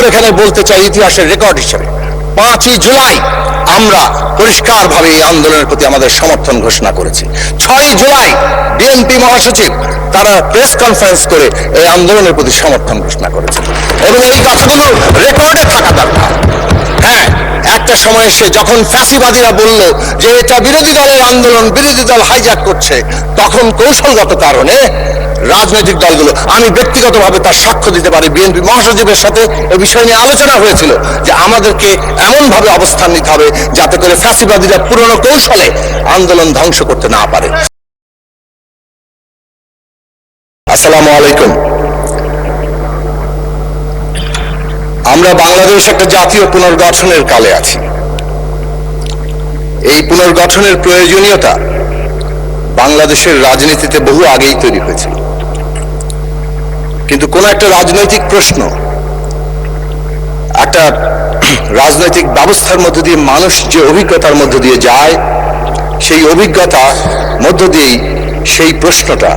করে এখানে বলতে চাই ইতিহাসের রেকর্ড হিসেবে 5ই জুলাই আমরা পরিষ্কারভাবে এই আন্দোলনের প্রতি আমাদের সমর্থন ঘোষণা করেছি। 6ই জুলাই বিএনপি মহাসচিব তারা প্রেস কনফারেন্স করে এই আন্দোলনের প্রতি সমর্থন ঘোষণা করেছেন এবং এই কথাগুলো রেকর্ডে থাকা দরকার। হ্যাঁ, একটা সময় এসে যখন ফ্যাসিবাদীরা বলল যে এটা বিরোধী দলের আন্দোলন, বিরোধী দল হাইজ্যাক করছে, তখন কৌশলগত কারণে রাজনৈতিক দলগুলো, আমি ব্যক্তিগতভাবে তার সাক্ষ্য দিতে পারি, বিএনপি মহাসচিবের সাথে এই বিষয় নিয়ে আলোচনা হয়েছিল যে আমাদেরকে এমন ভাবে অবস্থান নিতে হবে যাতে করে ফ্যাসিবাদীরা পুরনো কৌশলে আন্দোলন ধ্বংস করতে না পারে। আসসালামু আলাইকুম। আমরা বাংলাদেশ একটা জাতীয় পুনর্গঠনের কালে আছি। এই পুনর্গঠনের প্রয়োজনীয়তা বাংলাদেশের রাজনীতিতে বহু আগেই তৈরি হয়েছিল, কিন্তু কোন একটা রাজনৈতিক প্রশ্ন, একটা রাজনৈতিক ব্যবস্থার মধ্য দিয়ে মানুষ যে অভিজ্ঞতার মধ্য দিয়ে যায়, সেই অভিজ্ঞতার মধ্য দিয়েই সেই প্রশ্নটা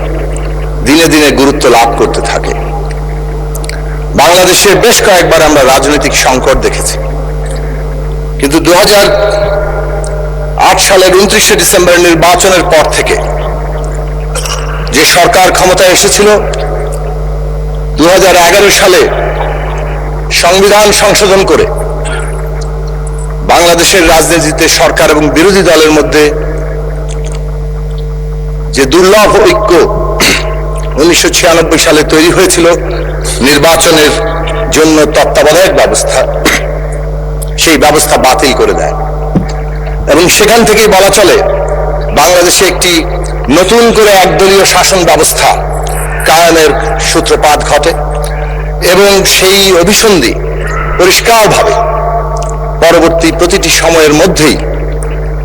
দিনে দিনে গুরুত্ব লাভ করতে থাকে। বাংলাদেশে বেশ কয়েকবার আমরা রাজনৈতিক সংকট দেখেছি, কিন্তু 2008 সালের 29শে ডিসেম্বর নির্বাচনের পর থেকে যে সরকার ক্ষমতায় এসেছিল, 2011 সালে সংবিধান সংশোধন করে বাংলাদেশের রাজনীতিতে সরকার এবং বিরোধী দলের মধ্যে যে দুর্লভ ঐক্য 1996 সালে তৈরি হয়েছিল নির্বাচনের জন্য তত্ত্বাবধায়ক ব্যবস্থা, সেই ব্যবস্থা বাতিল করে দেয় এবং সেখান থেকেই বলা চলে বাংলাদেশে একটি নতুন করে একদলীয় শাসন ব্যবস্থা কায়েমের সূত্রপাত ঘটে এবং সেই অভিসন্ধি পরিষ্কারভাবে পরবর্তী প্রতিটি সময়ের মধ্যেই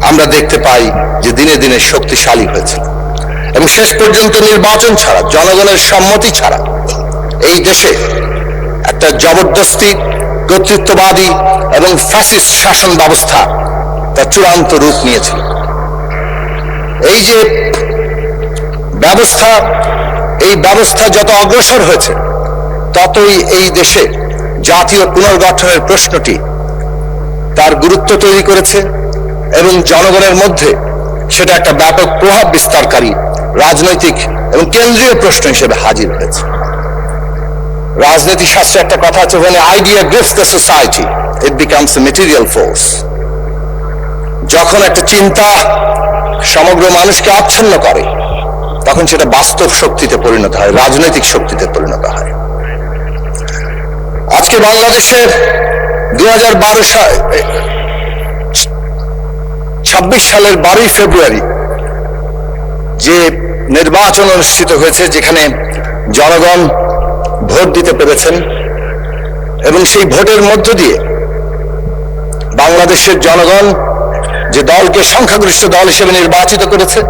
আমরা দেখতে পাই যে দিনে দিনে শক্তিশালী হয়েছে এবং শেষ পর্যন্ত নির্বাচন ছাড়া, জনগণের সম্মতি ছাড়া এই দেশে একটা জবরদস্তি, কর্তৃত্ববাদী এবং ফ্যাসিস্ট শাসন ব্যবস্থা তার চূড়ান্ত রূপ নিয়েছিল। এই যে ব্যবস্থা, এই ব্যবস্থা যত অগ্রসর হয়েছে ততই এই দেশে জাতীয় পুনর্গঠনের প্রশ্নটি তার গুরুত্ব তৈরি করেছে এবং জনগণের মধ্যে সেটা একটা ব্যাপক প্রভাব বিস্তারকারী রাজনৈতিক এবং কেন্দ্রীয় প্রশ্ন হিসেবে হাজির হয়েছে। রাজনীতি শাস্ত্রে একটা কথা আছে, when idea grips the society it becomes a material force। যখন একটা চিন্তা সমগ্র মানুষকে আচ্ছন্ন করে তখন সেটা বাস্তব শক্তিতে পরিণত হয়, রাজনৈতিক শক্তিতে পরিণত হয়। আজকে বাংলাদেশের 2026 সালের 12ই ফেব্রুয়ারি যে নির্বাচন অনুষ্ঠিত হয়েছে, যেখানে জনগণ ভোট দিতে পেরেছেন এবং সেই ভোটের মধ্য দিয়ে বাংলাদেশের জনগণ যে দলকে সংখ্যাগরিষ্ঠ দল হিসেবে নির্বাচিত করেছে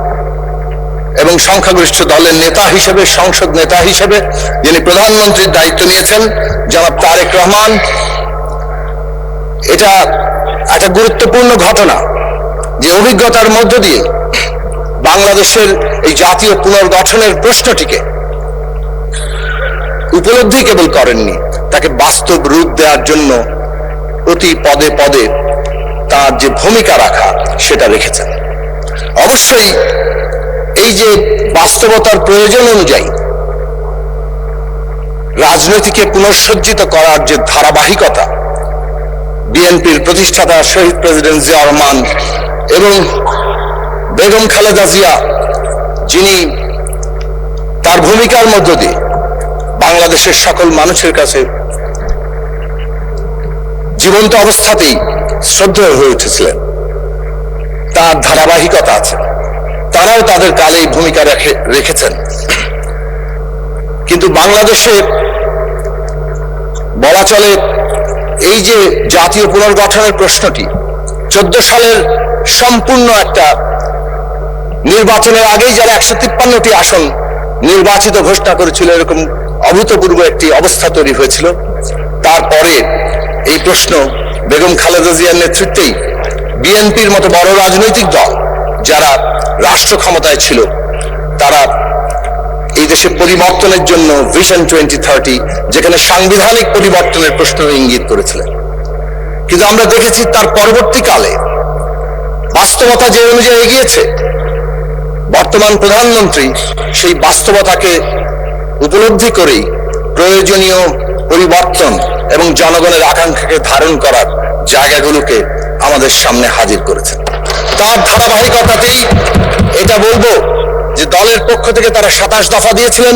এবং সংখ্যাগরিষ্ঠ দলের নেতা হিসেবে, সংসদ নেতা হিসেবে যিনি প্রধানমন্ত্রীর দায়িত্ব নিয়েছেন জনাব তারেক রহমান, এটা একটা গুরুত্বপূর্ণ ঘটনা যে অভিজ্ঞতার মধ্য দিয়ে বাংলাদেশের এই জাতীয় পুনর্গঠনের প্রশ্নটিকে উপলব্ধি কেবল করেননি, তাকে বাস্তব রূপ দেওয়ার জন্য প্রতি পদে পদে তার যে ভূমিকা রাখা সেটা রেখেছেন। অবশ্যই এই যে বাস্তবতার প্রয়োজন অনুযায়ী রাজনীতিকে পুনঃসজ্জিত করার যে ধারাবাহিকতা বিএনপির প্রতিষ্ঠাতা শহীদ প্রেসিডেন্ট জিয়া রহমান এবং বেগম খালেদা জিয়া, যিনি তার ভূমিকার মধ্য দিয়ে বাংলাদেশের সকল মানুষের কাছে জীবন্ত অবস্থাতেই শ্রদ্ধেয় হয়ে উঠেছিলেন, তার ধারাবাহিকতা আছে। তারাও তাদের কালেই ভূমিকা রেখেছেন। কিন্তু বাংলাদেশে বলা চলে এই যে জাতীয় পুনর্গঠনের প্রশ্নটি 14 সালের সম্পূর্ণ একটা নির্বাচনের আগেই যারা 153টি আসন নির্বাচিত ঘোষণা করেছিল, এরকম অভূতপূর্ব একটি অবস্থা তৈরি হয়েছিল। তারপরে এই প্রশ্ন বেগম খালেদা জিয়ার নেতৃত্বেই বিএনপির মতো বড় রাজনৈতিক দল যারা রাষ্ট্র ক্ষমতায় ছিল, তারা এই দেশে পরিবর্তনের জন্য ভিশন 2030, যেখানে সাংবিধানিক পরিবর্তনের প্রশ্ন ইঙ্গিত করেছিলেন। কিন্তু আমরা দেখেছি তার পরবর্তীকালে বাস্তবতা যে অনুযায়ী এগিয়েছে, বর্তমান প্রধানমন্ত্রী সেই বাস্তবতাকে উপলব্ধি করেই প্রয়োজনীয় পরিবর্তন এবং জনগণের আকাঙ্ক্ষাকে ধারণ করার জায়গাগুলোকে আমাদের সামনে হাজির করেছেন। তার ধারাবাহিকতাতেই এটা বলবো যে দলের পক্ষ থেকে তারা 27 দফা দিয়েছিলেন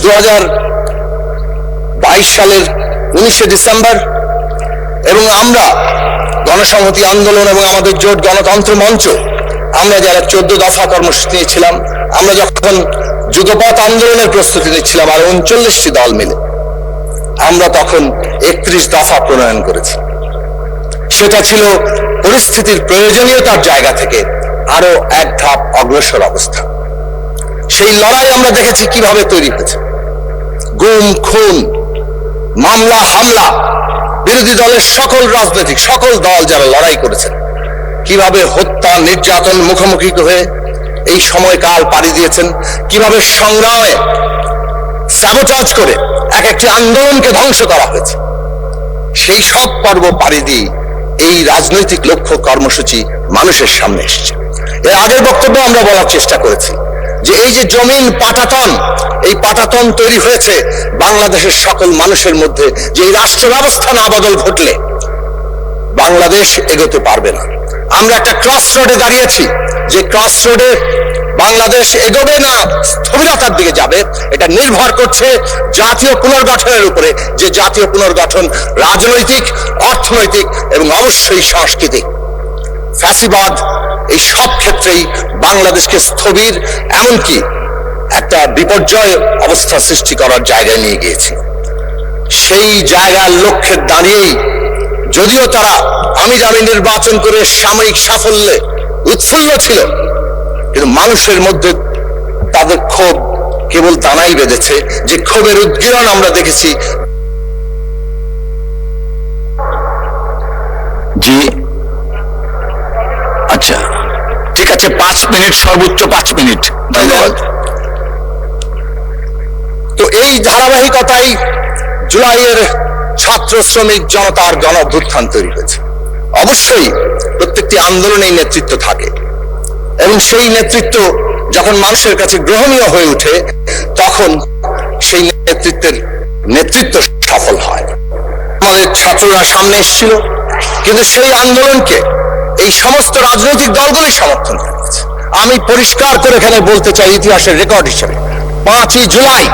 2022 সালের 19শে ডিসেম্বর, এবং আমরা গণসংহতি আন্দোলন এবং আমাদের জোট গণতন্ত্র মঞ্চ, আমরা যারা 14 দফা কর্মসূচি নিয়েছিলাম, আমরা যখন যুগপৎ আন্দোলনের প্রস্তুতি নিচ্ছিলাম আর 39টি দল মিলে, আমরা তখন 31 দফা প্রণয়ন করেছি। সেটা ছিল পরিস্থিতির প্রয়োজনীয়তার জায়গা থেকে আরো এক ধাপ অগ্রসর অবস্থা। সেই লড়াই আমরা দেখেছি কিভাবে তৈরি হয়েছে। গুম, খুন, মামলা, হামলা, বিরোধী দলের সকল দল যারা লড়াই করেছেন, কিভাবে হত্যা, নির্যাতন মুখোমুখি হয়ে এই সময়কাল পাড়ি দিয়েছেন, কিভাবে সংগ্রামে স্যাবোটাজ করে এক একটি আন্দোলনকে ধ্বংস করা হয়েছে। সেই সব পর্ব পাড়ি দিয়ে এই রাজনৈতিক লক্ষ্য কর্মসূচি মানুষের সামনে এসেছে। এর আগের বক্তব্য আমরা বলার চেষ্টা করেছি যে এই যে জমিন পাটাতন, এই পাটাতন তৈরি হয়েছে বাংলাদেশের সকল মানুষের মধ্যে, যে এই রাষ্ট্র ব্যবস্থা না বদল ঘটলে বাংলাদেশ এগোতে পারবে না। আমরা একটা ক্রস রোডে দাঁড়িয়েছি, যে ক্রস রোডে বাংলাদেশ এগোবে না স্থবিরতার দিকে যাবে, এটা নির্ভর করছে জাতীয় পুনর্গঠনের উপরে, যে জাতীয় পুনর্গঠন রাজনৈতিক, অর্থনৈতিক এবং অবশ্যই সাংস্কৃতিক। ফ্যাসিবাদ এই সব ক্ষেত্রেই বাংলাদেশকে স্থবির, এমনকি একটা বিপর্যয় অবস্থা সৃষ্টি করার জায়গায় নিয়ে গিয়েছে। সেই জায়গার লক্ষ্যে দাঁড়িয়েই যদিও তারা আমি নির্বাচন করে সাময়িক সাফল্যে উৎফুল্ল ছিল, কিন্তু মানুষের মধ্যে তাদের ক্ষোভ কেবল দানাই বেঁধেছে, যে ক্ষোভের উদ্গীরণ আমরা দেখেছি। জি আচ্ছা, ঠিক আছে, 5 মিনিট, সর্বোচ্চ 5 মিনিট, ধন্যবাদ। তো এই ধারাবাহিকতাই জুলাইয়ের ছাত্র শ্রমিক জনতার গণ অভ্যুত্থান তৈরি হয়েছে। অবশ্যই প্রত্যেকটি আন্দোলনেই নেতৃত্ব থাকে, এবং সেই নেতৃত্ব যখন মানুষের কাছে গ্রহণীয় হয়ে ওঠে, তখন সেই নেতৃত্ব সফল হয়। আমাদের ছাত্ররা সামনে এসেছিল, কিন্তু সেই আন্দোলনকে এই সমস্ত রাজনৈতিক দলগুলি সমর্থন করেছে। আমি পরিষ্কার করে এখানে বলতে চাই, ইতিহাসের রেকর্ড হিসেবে 5ই জুলাই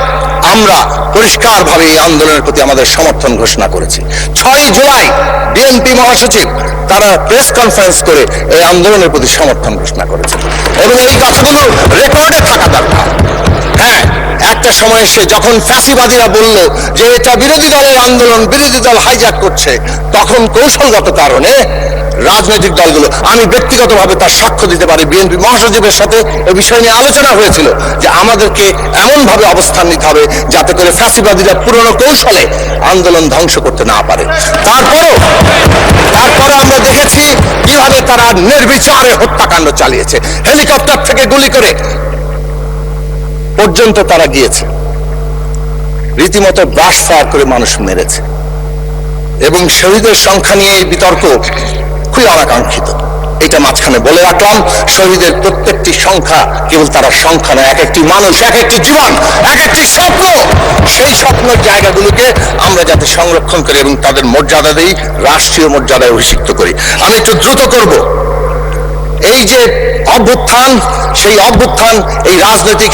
আমরা পরিষ্কারভাবে এই আন্দোলনের প্রতি আমাদের সমর্থন ঘোষণা করেছি। 6ই জুলাই বিএনপি মহাসচিব তারা প্রেস কনফারেন্স করে এই আন্দোলনের প্রতি সমর্থন ঘোষণা করেছে, এবং এই কথাগুলো রেকর্ডে থাকা দরকার। হ্যাঁ, একটা সময় এসে যখন ফ্যাসিবাদীরা বলল যে এটা বিরোধী দলের আন্দোলন, বিরোধী দল হাইজ্যাক করছে, তখন কৌশলগত কারণে রাজনৈতিক দলগুলো, আমি ব্যক্তিগতভাবে তার সাক্ষ্য দিতে পারি, বিএনপি মহাসচিবের সাথে এই বিষয় নিয়ে আলোচনা হয়েছিল যে আমাদেরকে এমন ভাবে অবস্থান নিতে হবে যাতে করে ফ্যাসিবাদীরা পুরনো কৌশলে আন্দোলন ধ্বংস করতে না পারে। তারপরে আমরা দেখেছি কিভাবে তারা নির্বিচারে হত্যাকাণ্ড চালিয়েছে, হেলিকপ্টার থেকে গুলি করে পর্যন্ত তারা গিয়েছে, রীতিমতো ব্রাশ ফায়ার করে মানুষ মেরেছে। এবং শহীদের সংখ্যা নিয়ে এই বিতর্ক খুবই অনাকাঙ্ক্ষিত, এটা মাঝখানে বলে রাখলাম। শহীদের প্রত্যেকটি সংখ্যা কেবল তারা সংখ্যা নয়, এক একটি মানুষ, এক একটি জীবন, এক একটি স্বপ্ন। সেই স্বপ্নের জায়গাগুলোকে আমরা যাতে সংরক্ষণ করি এবং তাদের মর্যাদা দেই, রাষ্ট্রীয় মর্যাদায় অভিষিক্ত করি। আমি একটু দ্রুত করব। এই যে অভ্যুত্থান, সেই অভ্যুত্থান এই রাজনৈতিক,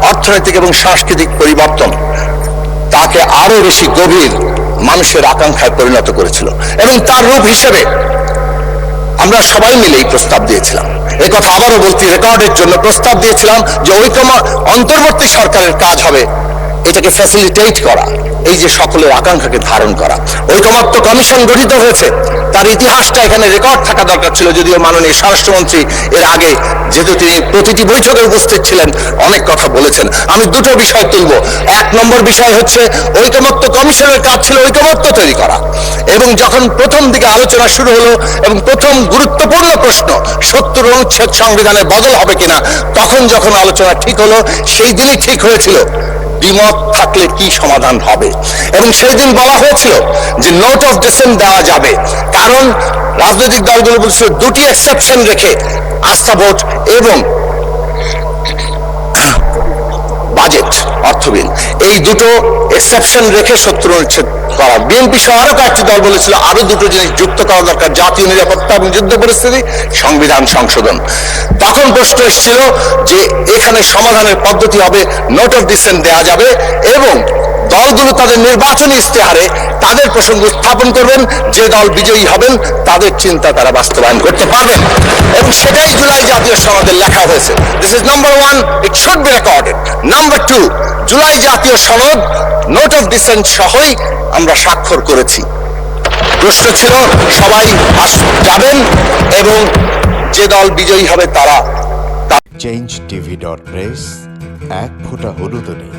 অর্থনৈতিক এবং সাংস্কৃতিক পরিবর্তন তাকে আরো বেশি গভীর মানুষের আকাঙ্ক্ষায় পরিণত করেছিল, এবং তার রূপ হিসেবে আমরা সবাই মিলে এই প্রস্তাব দিয়েছিলাম। এই কথা আবারও বলছি, রেকর্ডের জন্য প্রস্তাব দিয়েছিলাম যে অন্তর্বর্তী সরকারের কাজ হবে এটাকে ফ্যাসিলিটেট করা, এই যে সকলের আকাঙ্ক্ষাকে ধারণ করা। ঐকমত্য কমিশন গঠিত হয়েছে, তার ইতিহাসটা এখানে রেকর্ড থাকা দরকার ছিল, যদিও মাননীয় স্বরাষ্ট্রমন্ত্রী এর আগে, যেহেতু তিনি প্রতিটি বৈঠকে উপস্থিত ছিলেন, অনেক কথা বলেছেন। আমি দুটো বিষয় তুলব। এক নম্বর বিষয় হচ্ছে ঐকমত্য কমিশনের কাজ ছিল ঐকমত্য তৈরি করা, এবং যখন প্রথম দিকে আলোচনা শুরু হলো এবং প্রথম গুরুত্বপূর্ণ প্রশ্ন 70 অনুচ্ছেদ সংবিধানে বদল হবে কিনা, তখন যখন আলোচনা ঠিক হলো, সেই দিনই ঠিক হয়েছিল দ্বিমত থাকলে কি সমাধান হবে, এবং সেই দিন বলা হয়েছিল যে নোট অফ ডিসেন্ট দেওয়া যাবে, কারণ রাজনৈতিক দলগুলো বলছিল দুটি এক্সেপশন রেখে আস্থা ভোট এবং বাজেট অর্থ বিল, এই দুটো এক্সেপশন রেখে 70 অনুচ্ছেদ করা। বিএনপি সহ আরো কয়েকটি দল বলেছিল আরো দুটো জিনিস যুক্ত করা দরকার, জাতীয় নিরাপত্তা এবং যুদ্ধ পরিস্থিতি, সংবিধান সংশোধন। তখন প্রশ্ন এসেছিল যে এখানে সমাধানের পদ্ধতি হবে নোট অফ ডিসেন্ট দেওয়া যাবে, এবং দলগুলো তাদের নির্বাচনী ইস্তেহারে তাদের প্রসঙ্গ উত্থাপন করবেন, যে দল বিজয়ী হবেন তাদের চিন্তা তারা বাস্তবায়ন করতে পারবেন, এবং সেটাই জুলাই জাতীয় সনদে লেখা হয়েছে। This is number 1, it should be recorded. Number 2, July জাতীয় সনদ নোট অফ ডিসেন্ট সহই আমরা স্বাক্ষর করেছি। প্রশ্ন ছিল সবাই যাবেন এবং যে দল বিজয়ী হবে তারা। change tv.press, এক ফোঁটা হলুদও নেই।